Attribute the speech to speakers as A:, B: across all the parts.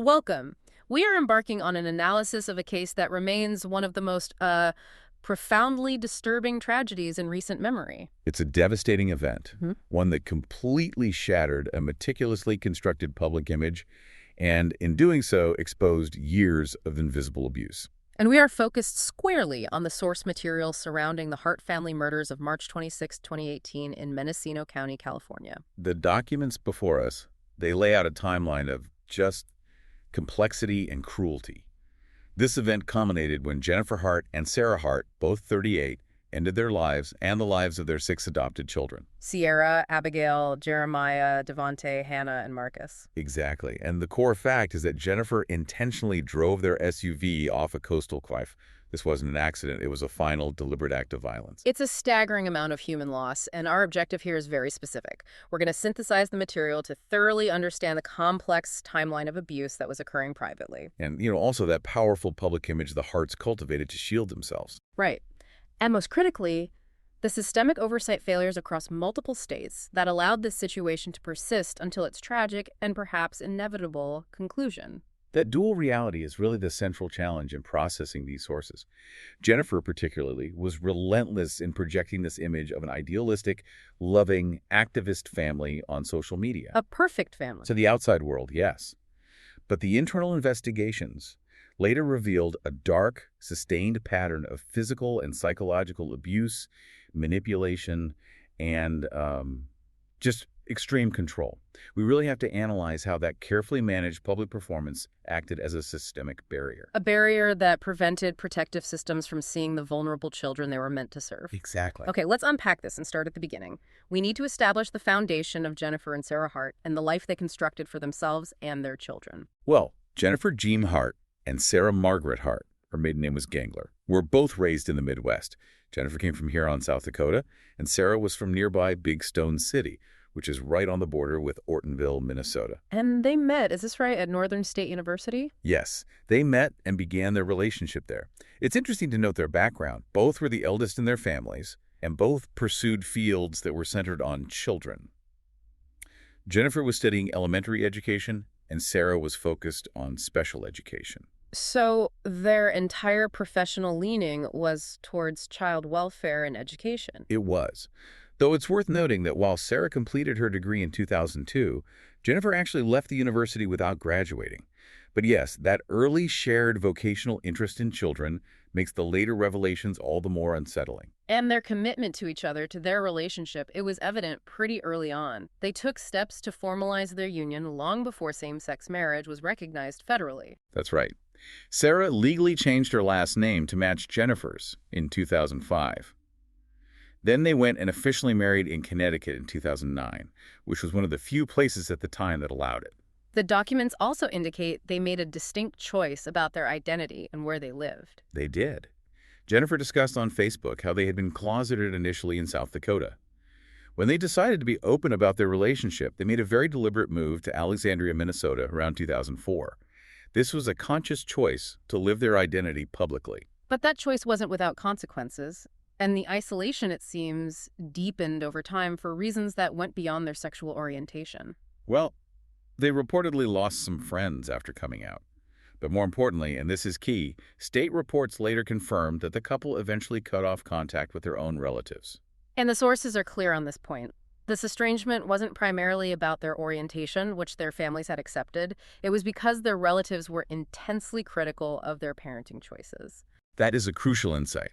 A: Welcome. We are embarking on an analysis of a case that remains one of the most profoundly disturbing tragedies in recent memory.
B: It's a devastating event,
A: Mhm.
B: one that completely shattered a meticulously constructed public image and, in doing so, exposed years of invisible abuse.
A: And we are focused squarely on the source material surrounding the Hart family murders of March 26, 2018 in Mendocino County, California.
B: The documents before us, they lay out a timeline of just complexity and cruelty. This event culminated when Jennifer Hart and Sarah Hart, both 38, ended their lives and the lives of their 6 adopted children.
A: Sierra, Abigail, Jeremiah, Devontae, Hannah, and Marcus.
B: Exactly. And the core fact is that Jennifer intentionally drove their SUV off a coastal cliff. This wasn't an accident. It was a final, deliberate act of violence.
A: It's a staggering amount of human loss, and our objective here is very specific. We're going to synthesize the material to thoroughly understand the complex timeline of abuse that was occurring privately.
B: And, also that powerful public image the Harts cultivated to shield themselves.
A: Right. And most critically, the systemic oversight failures across multiple states that allowed this situation to persist until its tragic and perhaps inevitable conclusion.
B: That dual reality is really the central challenge in processing these sources. Jennifer, particularly, was relentless in projecting this image of an idealistic, loving, activist family on social media.
A: A perfect family.
B: To the outside world, yes. But the internal investigations later revealed a dark, sustained pattern of physical and psychological abuse, manipulation, and just extreme control. We really have to analyze how that carefully managed public performance acted as a systemic barrier.
A: A barrier that prevented protective systems from seeing the vulnerable children they were meant to serve.
B: Exactly.
A: Okay, let's unpack this and start at the beginning. We need to establish the foundation of Jennifer and Sarah Hart and the life they constructed for themselves and their children.
B: Well, Jennifer Jean Hart and Sarah Margaret Hart, her maiden name was Gangler, were both raised in the Midwest. Jennifer came from Huron, South Dakota, and Sarah was from nearby Big Stone City, which is right on the border with Ortonville, Minnesota.
A: And they met, is this right, at Northern State University?
B: Yes, they met and began their relationship there. It's interesting to note their background. Both were the eldest in their families, and both pursued fields that were centered on children. Jennifer was studying elementary education, and Sarah was focused on special education.
A: So their entire professional leaning was towards child welfare and education.
B: It was. Though it's worth noting that while Sarah completed her degree in 2002, Jennifer actually left the university without graduating. But yes, that early shared vocational interest in children makes the later revelations all the more unsettling.
A: And their commitment to each other, to their relationship, it was evident pretty early on. They took steps to formalize their union long before same-sex marriage was recognized federally.
B: That's right. Sarah legally changed her last name to match Jennifer's in 2005. Then they went and officially married in Connecticut in 2009, which was one of the few places at the time that allowed it.
A: The documents also indicate they made a distinct choice about their identity and where they lived.
B: They did. Jennifer discussed on Facebook how they had been closeted initially in South Dakota. When they decided to be open about their relationship, they made a very deliberate move to Alexandria, Minnesota around 2004. This was a conscious choice to live their identity publicly.
A: But that choice wasn't without consequences. And the isolation, it seems, deepened over time for reasons that went beyond their sexual orientation.
B: Well, they reportedly lost some friends after coming out. But more importantly, and this is key, state reports later confirmed that the couple eventually cut off contact with their own relatives.
A: And the sources are clear on this point. This estrangement wasn't primarily about their orientation, which their families had accepted. It was because their relatives were intensely critical of their parenting choices.
B: That is a crucial insight.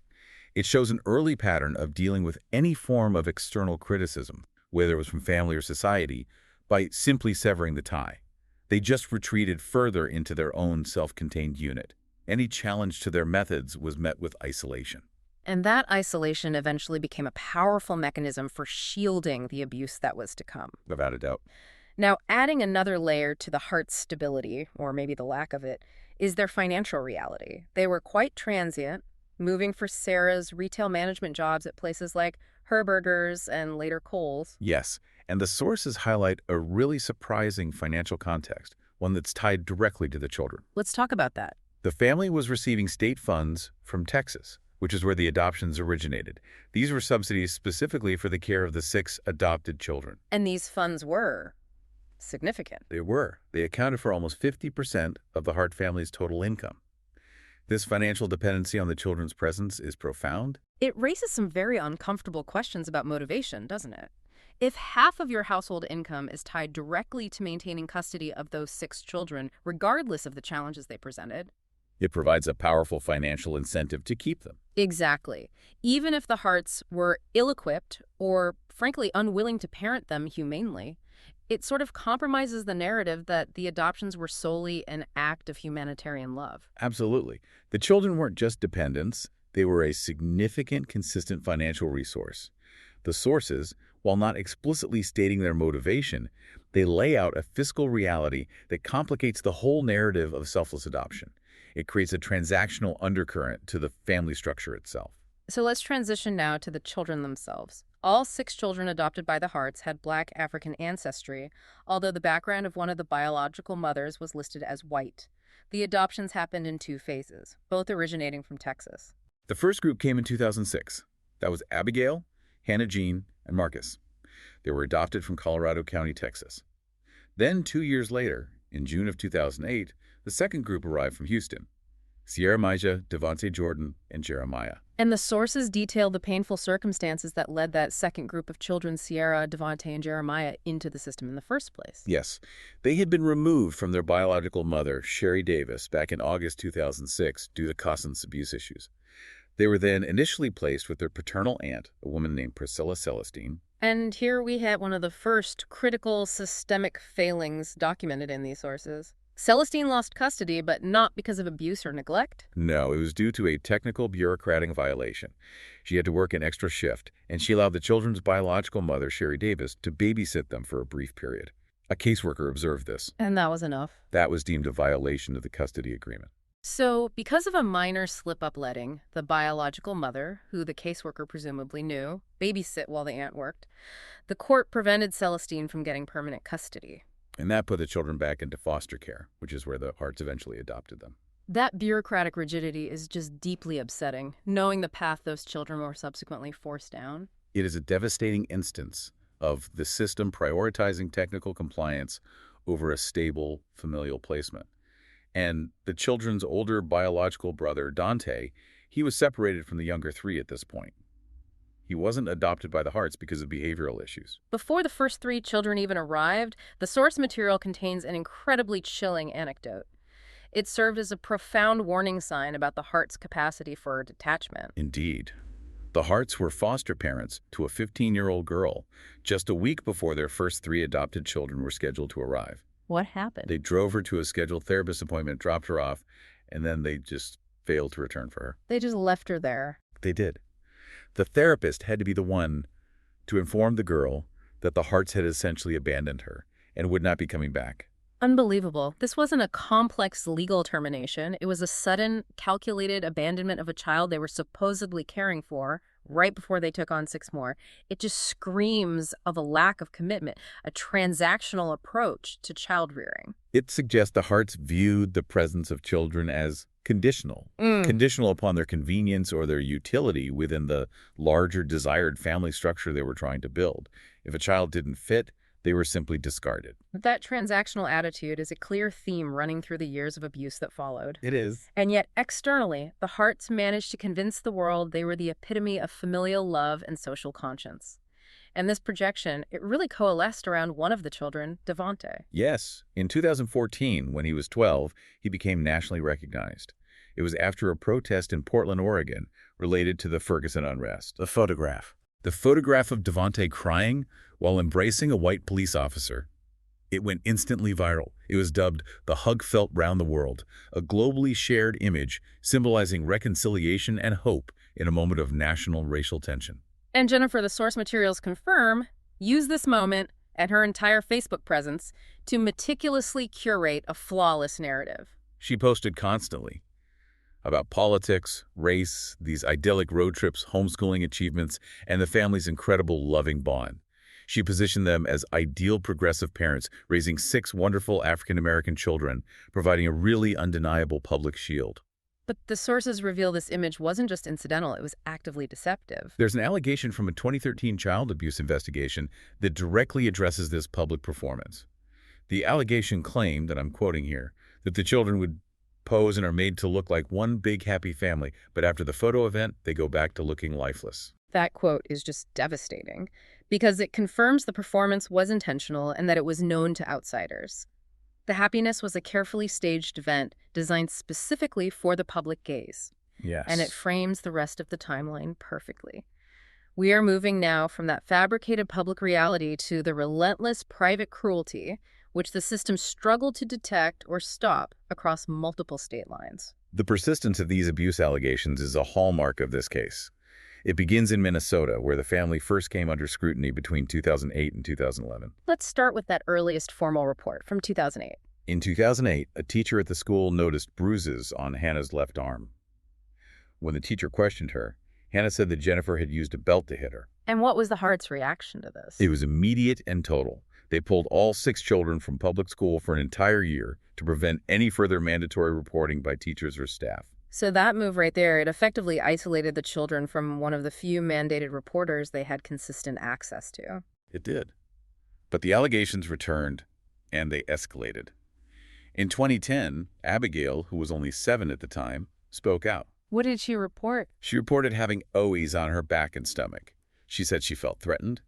B: It shows an early pattern of dealing with any form of external criticism, whether it was from family or society, by simply severing the tie. They just retreated further into their own self-contained unit. Any challenge to their methods was met with isolation.
A: And that isolation eventually became a powerful mechanism for shielding the abuse that was to come.
B: Without a doubt.
A: Now, adding another layer to the Hart's stability, or maybe the lack of it, is their financial reality. They were quite transient, moving for Sarah's retail management jobs at places like Herberger's and later Kohl's.
B: Yes, and the sources highlight a really surprising financial context, one that's tied directly to the children.
A: Let's talk about that.
B: The family was receiving state funds from Texas, which is where the adoptions originated. These were subsidies specifically for the care of the 6 adopted children.
A: And these funds were significant.
B: They were. They accounted for almost 50% of the Hart family's total income. This financial dependency on the children's presence is profound.
A: It raises some very uncomfortable questions about motivation, doesn't it? If half of your household income is tied directly to maintaining custody of those 6 children, regardless of the challenges they presented.
B: It provides a powerful financial incentive to keep them.
A: Exactly. Even if the Harts were ill-equipped or, frankly, unwilling to parent them humanely, it sort of compromises the narrative that the adoptions were solely an act of humanitarian love.
B: Absolutely. The children weren't just dependents. They were a significant, consistent financial resource. The sources, while not explicitly stating their motivation, they lay out a fiscal reality that complicates the whole narrative of selfless adoption. It creates a transactional undercurrent to the family structure itself.
A: So let's transition now to the children themselves. All 6 children adopted by the Harts had Black African ancestry, although the background of one of the biological mothers was listed as white. The adoptions happened in 2 phases, both originating from Texas.
B: The first group came in 2006. That was Abigail, Hannah Jean, and Marcus. They were adopted from Colorado County, Texas. Then 2 years later, in June of 2008, the second group arrived from Houston. Sierra Mijah, Devontae Jordan, and Jeremiah.
A: And the sources detail the painful circumstances that led that second group of children, Sierra, Devontae, and Jeremiah, into the system in the first place.
B: Yes, they had been removed from their biological mother, Sherry Davis, back in August 2006 due to substance abuse issues. They were then initially placed with their paternal aunt, a woman named Priscilla Celestine.
A: And here we had one of the first critical systemic failings documented in these sources. Celestine lost custody, but not because of abuse or neglect.
B: No, it was due to a technical bureaucratic violation. She had to work an extra shift, and she allowed the children's biological mother, Sherry Davis, to babysit them for a brief period. A caseworker observed this.
A: And that was enough.
B: That was deemed a violation of the custody agreement.
A: So, because of a minor slip-up letting the biological mother, who the caseworker presumably knew, babysit while the aunt worked, the court prevented Celestine from getting permanent custody.
B: And that put the children back into foster care, which is where the Harts eventually adopted them.
A: That bureaucratic rigidity is just deeply upsetting, knowing the path those children were subsequently forced down.
B: It is a devastating instance of the system prioritizing technical compliance over a stable familial placement. And the children's older biological brother, Dante, he was separated from the younger 3 at this point. He wasn't adopted by the Harts because of behavioral issues.
A: Before the first 3 children even arrived, the source material contains an incredibly chilling anecdote. It served as a profound warning sign about the Harts' capacity for detachment.
B: Indeed. The Harts were foster parents to a 15-year-old girl just a week before their first 3 adopted children were scheduled to arrive.
A: What happened?
B: They drove her to a scheduled therapist appointment, dropped her off, and then they just failed to return for her.
A: They just left her there.
B: They did. The therapist had to be the one to inform the girl that the Harts had essentially abandoned her and would not be coming back.
A: Unbelievable. This wasn't a complex legal termination. It was a sudden, calculated abandonment of a child they were supposedly caring for right before they took on 6 more. It just screams of a lack of commitment, a transactional approach to child rearing.
B: It suggests the Harts viewed the presence of children as conditional upon their convenience or their utility within the larger desired family structure they were trying to build. If a child didn't fit, they were simply discarded.
A: That transactional attitude is a clear theme running through the years of abuse that followed.
B: It is.
A: And yet, externally, the Harts managed to convince the world they were the epitome of familial love and social conscience. And this projection, it really coalesced around one of the children, Devontae.
B: Yes. In 2014, when he was 12, he became nationally recognized. It was after a protest in Portland, Oregon, related to the Ferguson unrest. The photograph of Devontae crying while embracing a white police officer. It went instantly viral. It was dubbed the hug felt round the world, a globally shared image symbolizing reconciliation and hope in a moment of national racial tension.
A: And Jennifer, the source materials confirm, used this moment and her entire Facebook presence to meticulously curate a flawless narrative.
B: She posted constantly about politics, race, these idyllic road trips, homeschooling achievements, and the family's incredible loving bond. She positioned them as ideal progressive parents, raising 6 wonderful African-American children, providing a really undeniable public shield.
A: But the sources reveal this image wasn't just incidental, it was actively deceptive.
B: There's an allegation from a 2013 child abuse investigation that directly addresses this public performance. The allegation claimed, and I'm quoting here, that the children would pose and are made to look like one big happy family, but after the photo event, they go back to looking lifeless.
A: That quote is just devastating because it confirms the performance was intentional and that it was known to outsiders. The happiness was a carefully staged event designed specifically for the public gaze, and it
B: Yes.
A: frames the rest of the timeline perfectly. We are moving now from that fabricated public reality to the relentless private cruelty, which the system struggled to detect or stop across multiple state lines.
B: The persistence of these abuse allegations is a hallmark of this case. It begins in Minnesota, where the family first came under scrutiny between 2008 and 2011.
A: Let's start with that earliest formal report from 2008.
B: In 2008, a teacher at the school noticed bruises on Hannah's left arm. When the teacher questioned her, Hannah said that Jennifer had used a belt to hit her.
A: And what was the Hart's reaction to this?
B: It was immediate and total. They pulled all 6 children from public school for an entire year to prevent any further mandatory reporting by teachers or staff.
A: So that move right there, it effectively isolated the children from one of the few mandated reporters they had consistent access to.
B: It did. But the allegations returned, and they escalated. In 2010, Abigail, who was only 7 at the time, spoke out.
A: What did she report?
B: She reported having OEs on her back and stomach. She said she felt threatened,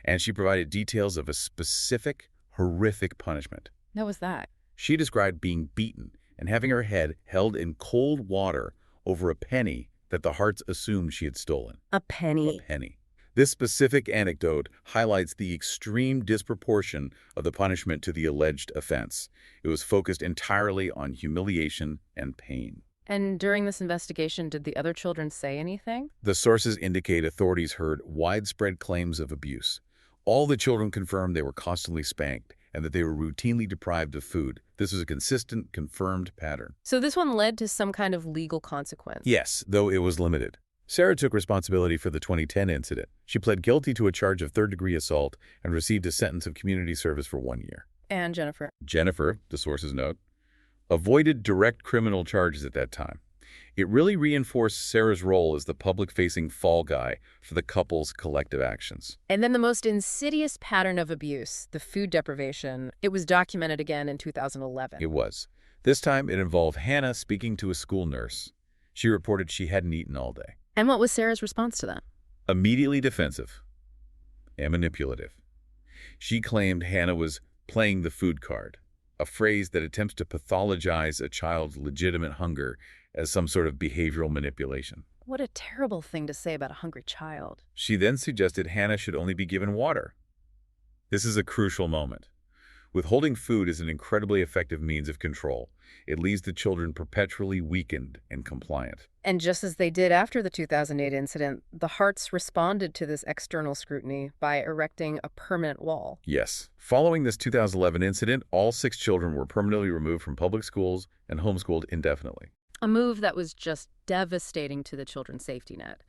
B: and she provided details of a specific, horrific punishment.
A: What was that?
B: She described being beaten and having her head held in cold water over a penny that the Harts assumed she had stolen.
A: A penny.
B: A penny. This specific anecdote highlights the extreme disproportion of the punishment to the alleged offense. It was focused entirely on humiliation and pain.
A: And during this investigation, did the other children say anything?
B: The sources indicate authorities heard widespread claims of abuse. All the children confirmed they were constantly spanked and that they were routinely deprived of food. This was a consistent, confirmed pattern.
A: So this one led to some kind of legal consequence.
B: Yes, though it was limited. Sarah took responsibility for the 2010 incident. She pled guilty to a charge of third-degree assault and received a sentence of community service for 1 year.
A: And Jennifer?
B: Jennifer, the sources note, avoided direct criminal charges at that time. It really reinforced Sarah's role as the public-facing fall guy for the couple's collective actions.
A: And then the most insidious pattern of abuse, the food deprivation, it was documented again in 2011.
B: It was. This time it involved Hannah speaking to a school nurse. She reported she hadn't eaten all day.
A: And what was Sarah's response to that?
B: Immediately defensive and manipulative. She claimed Hannah was playing the food card, a phrase that attempts to pathologize a child's legitimate hunger as some sort of behavioral manipulation.
A: What a terrible thing to say about a hungry child.
B: She then suggested Hannah should only be given water. This is a crucial moment. Withholding food is an incredibly effective means of control. It leaves the children perpetually weakened and compliant.
A: And just as they did after the 2008 incident, the Harts responded to this external scrutiny by erecting a permanent wall.
B: Yes. Following this 2011 incident, all 6 children were permanently removed from public schools and homeschooled indefinitely.
A: A move that was just devastating to the children's safety net.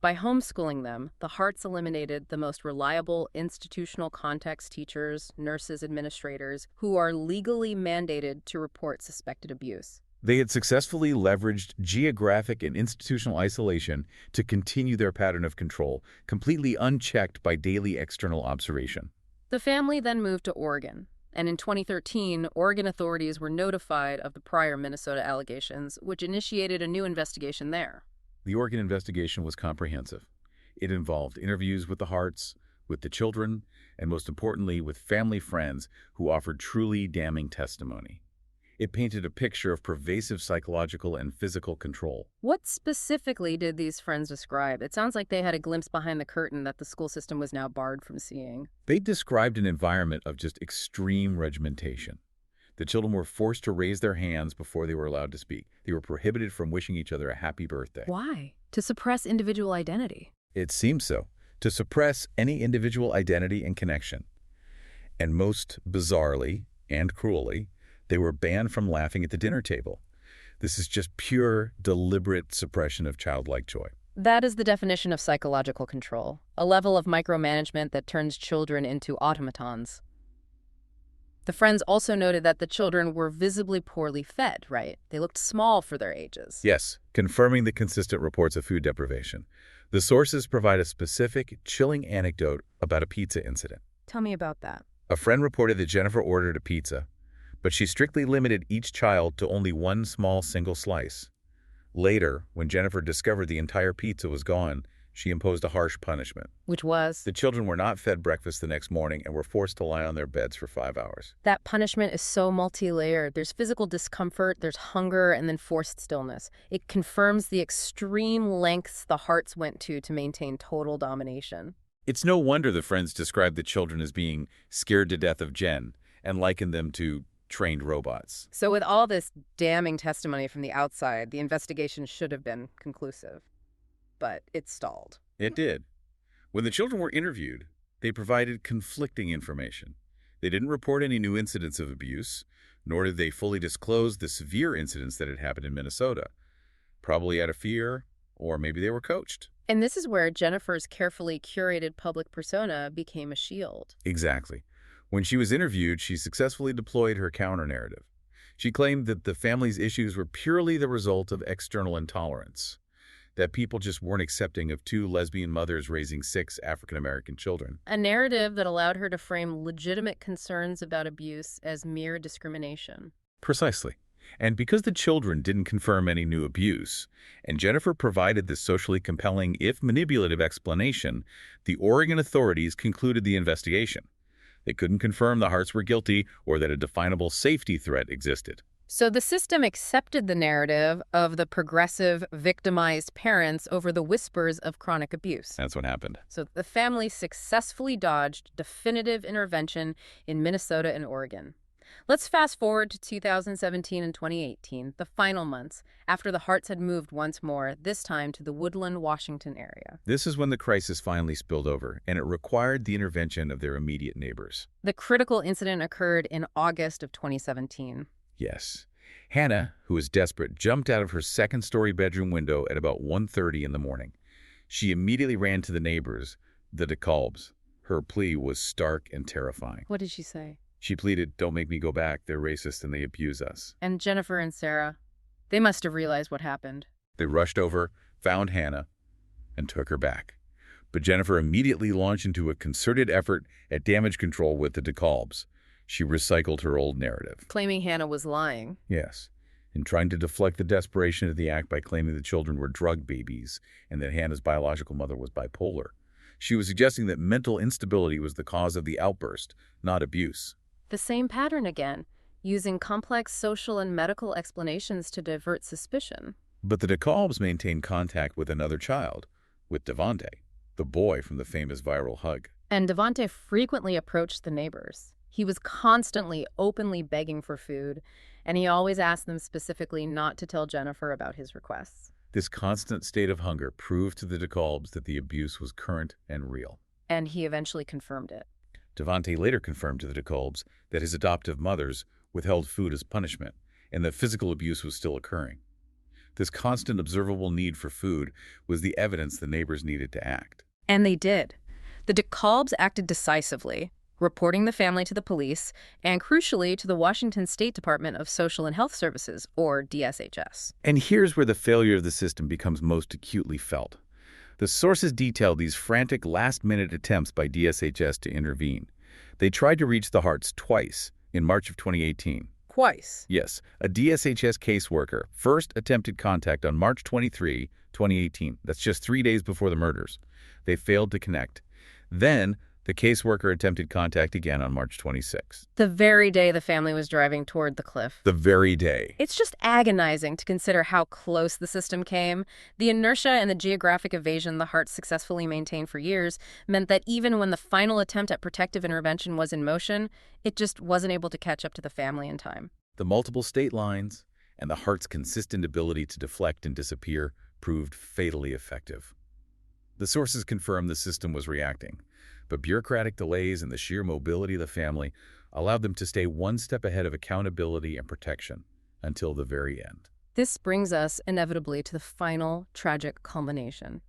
A: By homeschooling them, the Harts eliminated the most reliable institutional context teachers, nurses, administrators, who are legally mandated to report suspected abuse.
B: They had successfully leveraged geographic and institutional isolation to continue their pattern of control, completely unchecked by daily external observation.
A: The family then moved to Oregon. And in 2013, Oregon authorities were notified of the prior Minnesota allegations, which initiated a new investigation there.
B: The Oregon investigation was comprehensive. It involved interviews with the Harts, with the children, and most importantly, with family friends who offered truly damning testimony. It painted a picture of pervasive psychological and physical control.
A: What specifically did these friends describe? It sounds like they had a glimpse behind the curtain that the school system was now barred from seeing.
B: They described an environment of just extreme regimentation. The children were forced to raise their hands before they were allowed to speak. They were prohibited from wishing each other a happy birthday.
A: Why? To suppress individual identity.
B: It seemed so, to suppress any individual identity and connection. And most bizarrely and cruelly, they were banned from laughing at the dinner table. This is just pure, deliberate suppression of childlike joy.
A: That is the definition of psychological control, a level of micromanagement that turns children into automatons. The friends also noted that the children were visibly poorly fed, right? They looked small for their ages.
B: Yes, confirming the consistent reports of food deprivation. The sources provide a specific, chilling anecdote about a pizza incident.
A: Tell me about that.
B: A friend reported that Jennifer ordered a pizza, but she strictly limited each child to only one small single slice. Later, when Jennifer discovered the entire pizza was gone, she imposed a harsh punishment.
A: Which was?
B: The children were not fed breakfast the next morning and were forced to lie on their beds for 5 hours.
A: That punishment is so multi-layered. There's physical discomfort, there's hunger, and then forced stillness. It confirms the extreme lengths the Harts went to maintain total domination.
B: It's no wonder the friends described the children as being scared to death of Jen and likened them to trained robots.
A: So with all this damning testimony from the outside, the investigation should have been conclusive. But it stalled.
B: It did. When the children were interviewed, they provided conflicting information. They didn't report any new incidents of abuse, nor did they fully disclose the severe incidents that had happened in Minnesota. Probably out of fear, or maybe they were coached.
A: And this is where Jennifer's carefully curated public persona became a shield.
B: Exactly. When she was interviewed, she successfully deployed her counter-narrative. She claimed that the family's issues were purely the result of external intolerance, that people just weren't accepting of 2 lesbian mothers raising 6 African-American children.
A: A narrative that allowed her to frame legitimate concerns about abuse as mere discrimination.
B: Precisely. And because the children didn't confirm any new abuse, and Jennifer provided this socially compelling, if manipulative explanation, the Oregon authorities concluded the investigation. They couldn't confirm the Harts were guilty or that a definable safety threat existed.
A: So the system accepted the narrative of the progressive, victimized parents over the whispers of chronic abuse.
B: That's what happened.
A: So the family successfully dodged definitive intervention in Minnesota and Oregon. Let's fast forward to 2017 and 2018, the final months, after the Harts had moved once more, this time to the Woodland, Washington area.
B: This is when the crisis finally spilled over, and it required the intervention of their immediate neighbors.
A: The critical incident occurred in August of 2017.
B: Yes. Hannah, who was desperate, jumped out of her second-story bedroom window at about 1:30 in the morning. She immediately ran to the neighbors, the DeKalbs. Her plea was stark and terrifying.
A: What did she say?
B: She pleaded, "Don't make me go back. They're racist and they abuse us."
A: And Jennifer and Sarah, they must have realized what happened.
B: They rushed over, found Hannah, and took her back. But Jennifer immediately launched into a concerted effort at damage control with the DeKalbs. She recycled her old narrative.
A: Claiming Hannah was lying.
B: Yes, in trying to deflect the desperation of the act by claiming the children were drug babies and that Hannah's biological mother was bipolar. She was suggesting that mental instability was the cause of the outburst, not abuse.
A: The same pattern again, using complex social and medical explanations to divert suspicion.
B: But the DeKalbs maintained contact with another child, with Devante, the boy from the famous viral hug.
A: And Devante frequently approached the neighbors. He was constantly openly begging for food, and he always asked them specifically not to tell Jennifer about his requests.
B: This constant state of hunger proved to the DeKalbs that the abuse was current and real.
A: And he eventually confirmed it.
B: Devante later confirmed to the DeKalbs that his adoptive mothers withheld food as punishment, and that physical abuse was still occurring. This constant observable need for food was the evidence the neighbors needed to act.
A: And they did. The DeKalbs acted decisively, reporting the family to the police and, crucially, to the Washington State Department of Social and Health Services, or DSHS.
B: And here's where the failure of the system becomes most acutely felt. The sources detailed these frantic last-minute attempts by DSHS to intervene. They tried to reach the Harts twice in March of 2018.
A: Twice?
B: Yes, a DSHS caseworker first attempted contact on March 23, 2018. That's just 3 days before the murders. They failed to connect. Then, the caseworker attempted contact again on March 26.
A: The very day the family was driving toward the cliff.
B: The very day.
A: It's just agonizing to consider how close the system came. The inertia and the geographic evasion the Harts successfully maintained for years meant that even when the final attempt at protective intervention was in motion, it just wasn't able to catch up to the family in time.
B: The multiple state lines and the Harts' consistent ability to deflect and disappear proved fatally effective. The sources confirmed the system was reacting, but bureaucratic delays and the sheer mobility of the family allowed them to stay one step ahead of accountability and protection until the very end.
A: This brings us inevitably to the final tragic culmination.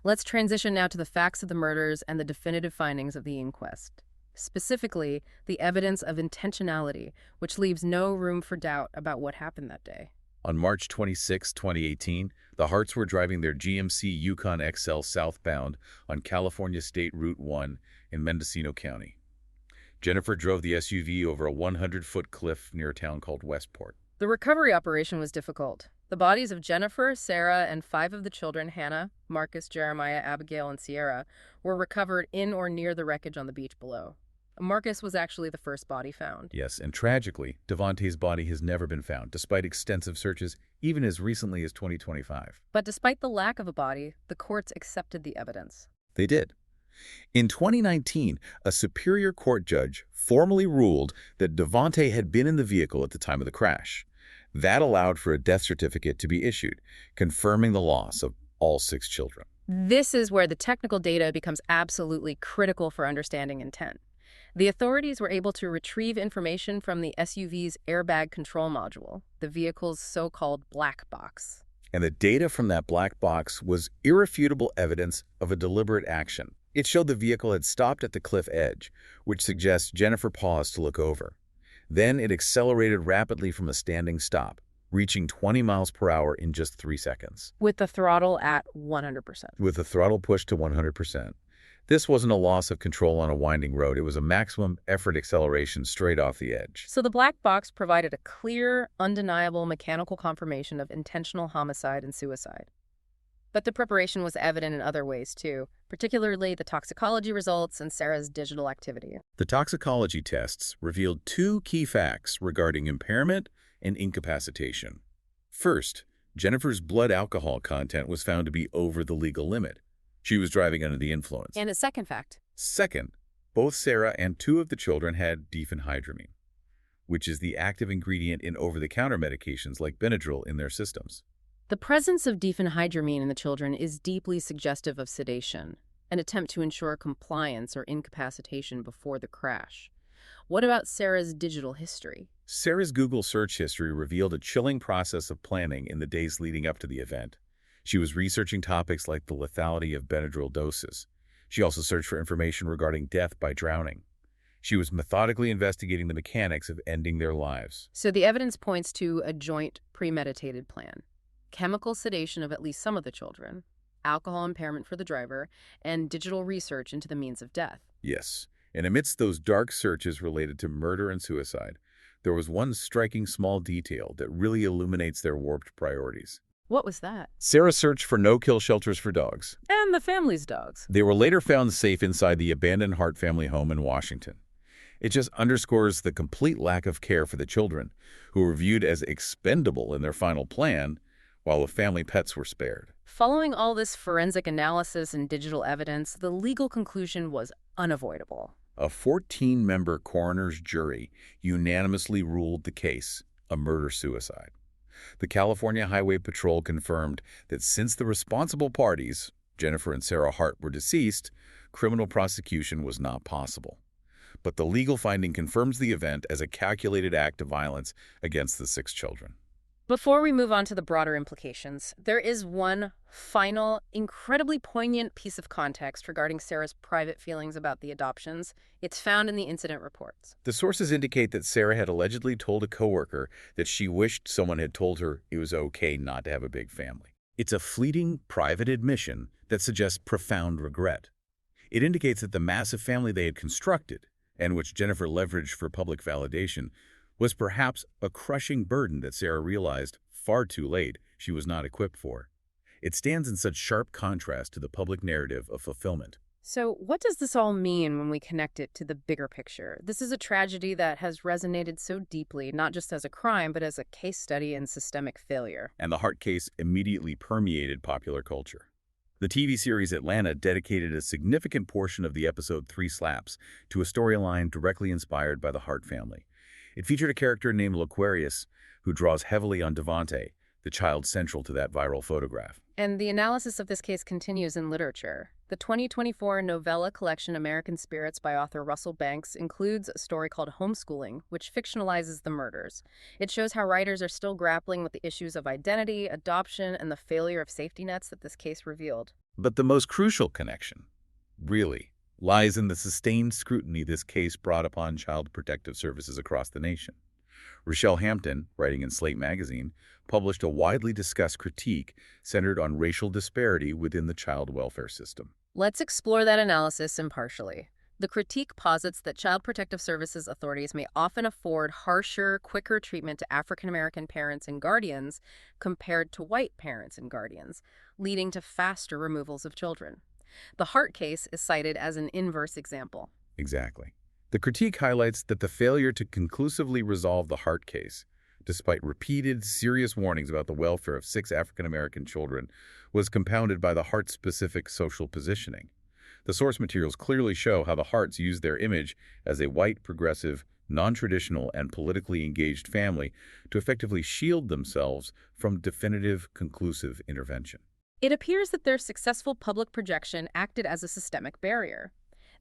A: Let's transition now to the facts of the murders and the definitive findings of the inquest. Specifically, the evidence of intentionality, which leaves no room for doubt about what happened that day.
B: On March 26, 2018, the Harts were driving their GMC Yukon XL southbound on California State Route 1 in Mendocino County. Jennifer drove the SUV over a 100-foot cliff near a town called Westport.
A: The recovery operation was difficult. The bodies of Jennifer, Sarah, and 5 of the children, Hannah, Marcus, Jeremiah, Abigail, and Sierra, were recovered in or near the wreckage on the beach below. Marcus was actually the first body found.
B: Yes, and tragically, Devontae's body has never been found, despite extensive searches, even as recently as 2025.
A: But despite the lack of a body, the courts accepted the evidence.
B: They did. In 2019, a Superior Court judge formally ruled that Devontae had been in the vehicle at the time of the crash. That allowed for a death certificate to be issued, confirming the loss of all 6 children.
A: This is where the technical data becomes absolutely critical for understanding intent. The authorities were able to retrieve information from the SUV's airbag control module, the vehicle's so-called black box.
B: And the data from that black box was irrefutable evidence of a deliberate action. It showed the vehicle had stopped at the cliff edge, which suggests Jennifer paused to look over. Then it accelerated rapidly from a standing stop, reaching 20 miles per hour in just 3 seconds.
A: With the throttle at 100%.
B: With the throttle pushed to 100%. This wasn't a loss of control on a winding road. It was a maximum effort acceleration straight off the edge.
A: So the black box provided a clear, undeniable mechanical confirmation of intentional homicide and suicide. But the preparation was evident in other ways, too, particularly the toxicology results and Sarah's digital activity.
B: The toxicology tests revealed 2 key facts regarding impairment and incapacitation. First, Jennifer's blood alcohol content was found to be over the legal limit. She was driving under the influence.
A: And a second fact.
B: Second, both Sarah and 2 of the children had diphenhydramine, which is the active ingredient in over-the-counter medications like Benadryl in their systems.
A: The presence of diphenhydramine in the children is deeply suggestive of sedation, an attempt to ensure compliance or incapacitation before the crash. What about Sarah's digital history?
B: Sarah's Google search history revealed a chilling process of planning in the days leading up to the event. She was researching topics like the lethality of Benadryl doses. She also searched for information regarding death by drowning. She was methodically investigating the mechanics of ending their lives.
A: So the evidence points to a joint, premeditated plan. Chemical sedation of at least some of the children, alcohol impairment for the driver, and digital research into the means of death.
B: Yes, and amidst those dark searches related to murder and suicide, there was one striking small detail that really illuminates their warped priorities.
A: What was that?
B: Sarah searched for no-kill shelters for dogs.
A: And the family's dogs.
B: They were later found safe inside the abandoned Hart family home in Washington. It just underscores the complete lack of care for the children, who were viewed as expendable in their final plan, while the family pets were spared.
A: Following all this forensic analysis and digital evidence, the legal conclusion was unavoidable.
B: A 14-member coroner's jury unanimously ruled the case a murder-suicide. The California Highway Patrol confirmed that since the responsible parties, Jennifer and Sarah Hart, were deceased, criminal prosecution was not possible. But the legal finding confirms the event as a calculated act of violence against the 6 children.
A: Before we move on to the broader implications, there is one final, incredibly poignant piece of context regarding Sarah's private feelings about the adoptions. It's found in the incident reports.
B: The sources indicate that Sarah had allegedly told a coworker that she wished someone had told her it was okay not to have a big family. It's a fleeting, private admission that suggests profound regret. It indicates that the massive family they had constructed, and which Jennifer leveraged for public validation, was perhaps a crushing burden that Sarah realized far too late she was not equipped for. It stands in such sharp contrast to the public narrative of fulfillment.
A: So what does this all mean when we connect it to the bigger picture? This is a tragedy that has resonated so deeply, not just as a crime, but as a case study in systemic failure.
B: And the Hart case immediately permeated popular culture. The TV series Atlanta dedicated a significant portion of the episode 3 Slaps to a storyline directly inspired by the Hart family. It featured a character named Loquarius, who draws heavily on Devontae, the child central to that viral photograph.
A: And the analysis of this case continues in literature. The 2024 novella collection American Spirits by author Russell Banks includes a story called Homeschooling, which fictionalizes the murders. It shows how writers are still grappling with the issues of identity, adoption, and the failure of safety nets that this case revealed.
B: But the most crucial connection, really, lies in the sustained scrutiny this case brought upon child protective services across the nation. Rochelle Hampton, writing in Slate magazine, published a widely discussed critique centered on racial disparity within the child welfare system.
A: Let's explore that analysis impartially. The critique posits that Child Protective Services authorities may often afford harsher, quicker treatment to African American parents and guardians compared to white parents and guardians, leading to faster removals of children. The Hart case is cited as an inverse example.
B: Exactly. The critique highlights that the failure to conclusively resolve the Hart case, despite repeated serious warnings about the welfare of 6 African American children, was compounded by the Hart-specific social positioning. The source materials clearly show how the Harts used their image as a white, progressive, non-traditional, and politically engaged family to effectively shield themselves from definitive, conclusive intervention.
A: It appears that their successful public projection acted as a systemic barrier.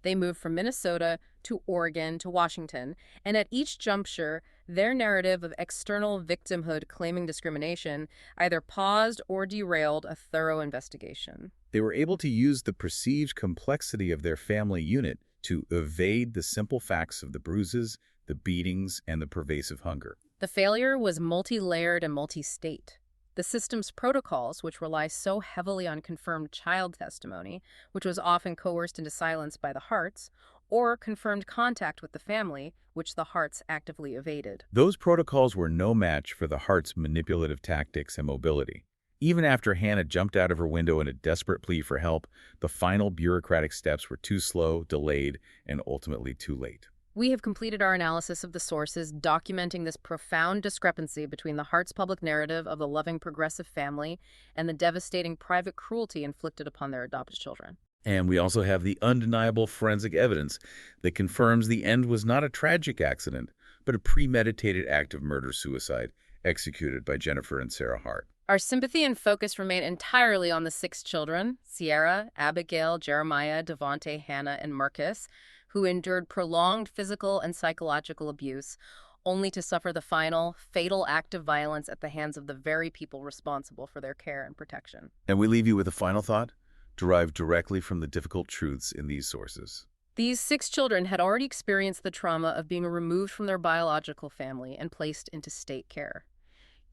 A: They moved from Minnesota to Oregon to Washington, and at each juncture, their narrative of external victimhood claiming discrimination either paused or derailed a thorough investigation.
B: They were able to use the perceived complexity of their family unit to evade the simple facts of the bruises, the beatings, and the pervasive hunger.
A: The failure was multi-layered and multi-state. The system's protocols, which rely so heavily on confirmed child testimony, which was often coerced into silence by the Harts, or confirmed contact with the family, which the Harts actively evaded.
B: Those protocols were no match for the Harts' manipulative tactics and mobility. Even after Hannah jumped out of her window in a desperate plea for help, the final bureaucratic steps were too slow, delayed, and ultimately too late.
A: We have completed our analysis of the sources documenting this profound discrepancy between the Hart's public narrative of the loving progressive family and the devastating private cruelty inflicted upon their adopted children.
B: And we also have the undeniable forensic evidence that confirms the end was not a tragic accident, but a premeditated act of murder-suicide executed by Jennifer and Sarah Hart.
A: Our sympathy and focus remain entirely on the 6 children, Sierra, Abigail, Jeremiah, Devontae, Hannah, and Marcus, who endured prolonged physical and psychological abuse, only to suffer the final, fatal act of violence at the hands of the very people responsible for their care and protection.
B: And we leave you with a final thought, derived directly from the difficult truths in these sources.
A: These 6 children had already experienced the trauma of being removed from their biological family and placed into state care.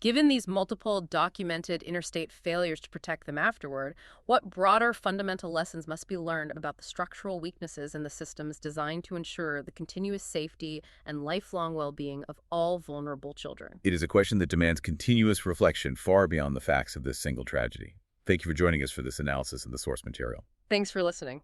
A: Given these multiple documented interstate failures to protect them afterward, what broader fundamental lessons must be learned about the structural weaknesses in the systems designed to ensure the continuous safety and lifelong well-being of all vulnerable children?
B: It is a question that demands continuous reflection far beyond the facts of this single tragedy. Thank you for joining us for this analysis of the source material.
A: Thanks for listening.